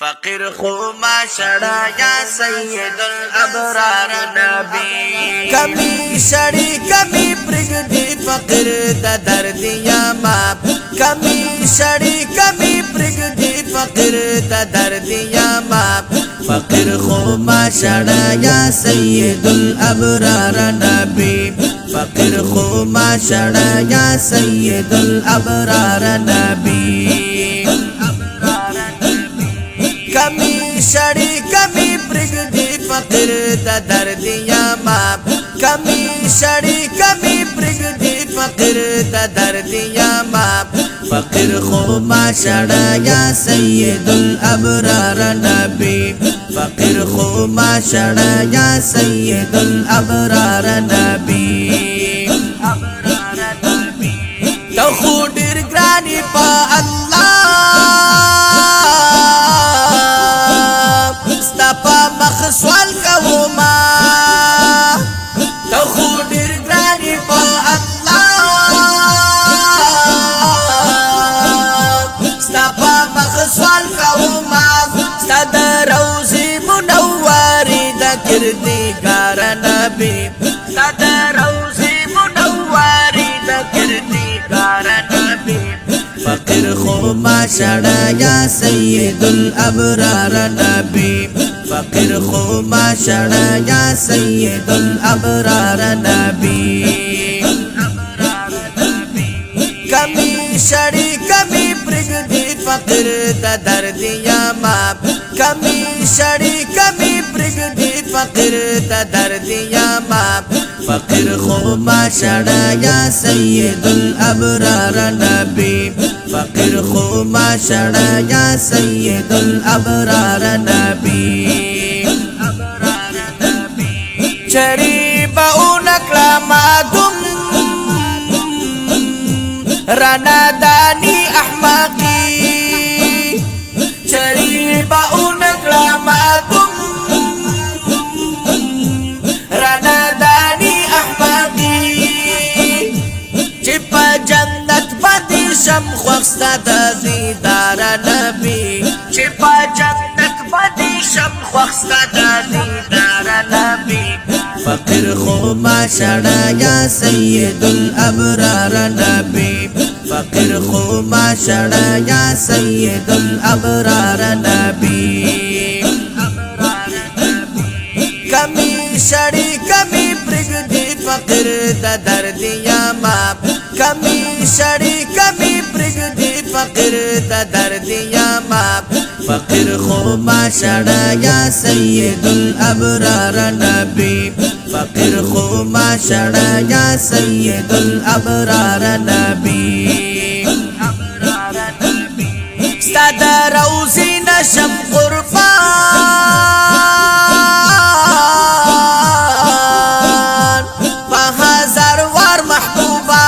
فقیر خو ما شڑا یا سید الابرار نبی کمی شڑی کمی پرگدی فقیر دا درد یا ماں کمی شڑی کمی پرگدی فقیر دا درد یا ماں فقیر خو ما شڑا یا سید الابرار نبی فقیر خو ما شڑا یا سید الابرار نبی کمی شڑی کمی پرگدی فقیر دا درد یا ماں کمی شڑی کمی پرگدی فقیر دا درد یا ماں فقیر خو ما شڑا یا سید الابرار نبی فقیر خو ما شڑا یا سید الابرار نبی تو خو ډیر ګرانی په الله سوال کوما تو خو ډیر ګرانی په الله ستا په مخ سوال کوما ستا د روضې منورې د کردګار نبی ستا د روضې منورې د کردګار نبی فقیر خو ما شڑا یا سید الابرار نبی فقیر خو ما شڑا یا سید الابرار نبی کمی شڑی کمی پرگدی فقیر دا درد یا ماں کمی شڑی کمی پرگدی فقیر دا درد یا ماں فقیر خو ما شڑا یا سید الابرار نبی فقیر خو ما شڑا یا سید الابرار نبی چری باونکلا مادم رانا دانی احمقی چری باونکلا مادم رانا دانی احمقی چپا جنت بدی شم خوخستا دا دیدار نبی چپا جنت بدی شم خوخستا دا دیدار نبی فقیر خو ما شڑا یا سید الابرار نبی فقیر خو ما شڑا یا سید الابرار نبی کمی شڑی کمی پرگدی فقیر دا درد یا ماں کمی شڑی کمی پرگدی فقیر دا درد یا ماں فقیر خو ما شڑا یا سید الابرار نبی فقیر خو ما شڑا یا سید الابرار نبی ستا دا روضی نشم قربان پا ہزار وار محبوبا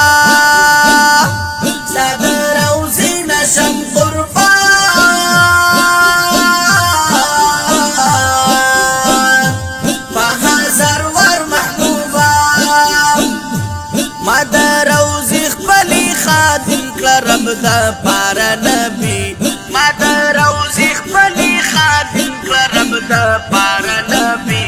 ستا دا روضی نشم قربان پا ہزار وار محبوبا ما دا روضی خپلی خادم کلا رب دا پارا نبی ما دا روضی خپلی خادم کلا رب دا پارا نبی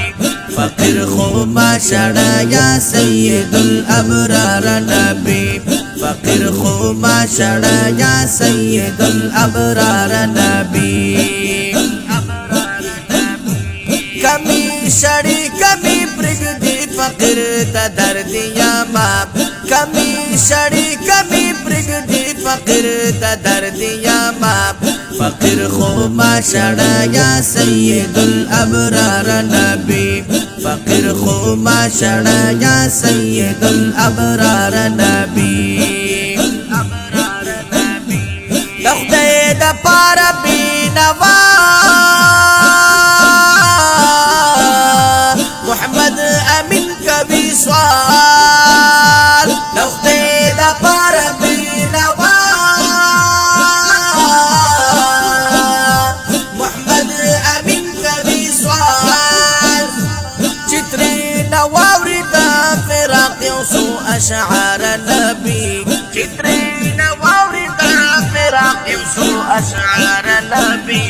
فقیر خو ما شڑا یا سید الابرار نبی فقیر خو ما شڑا یا سید الابرار نبی کمی شڑی کمی پرگدی فقیر دا درد یا ماں کمی شڑی کمی پرگدی فقیر دا درد یا ماں فقیر خو ما شڑا یا سید الابرار نبی فقیر خو ما شڑا یا سید الابرار نبی دخدے دا پارا بینوا محمد امین کبھی سوال دخدے دا پارا بینوا محمد امین کبھی سوال چتری نواوری دا فراقیوں سو اشعار نبی چتری نواوری دا فراقیوں سو اشعار نبی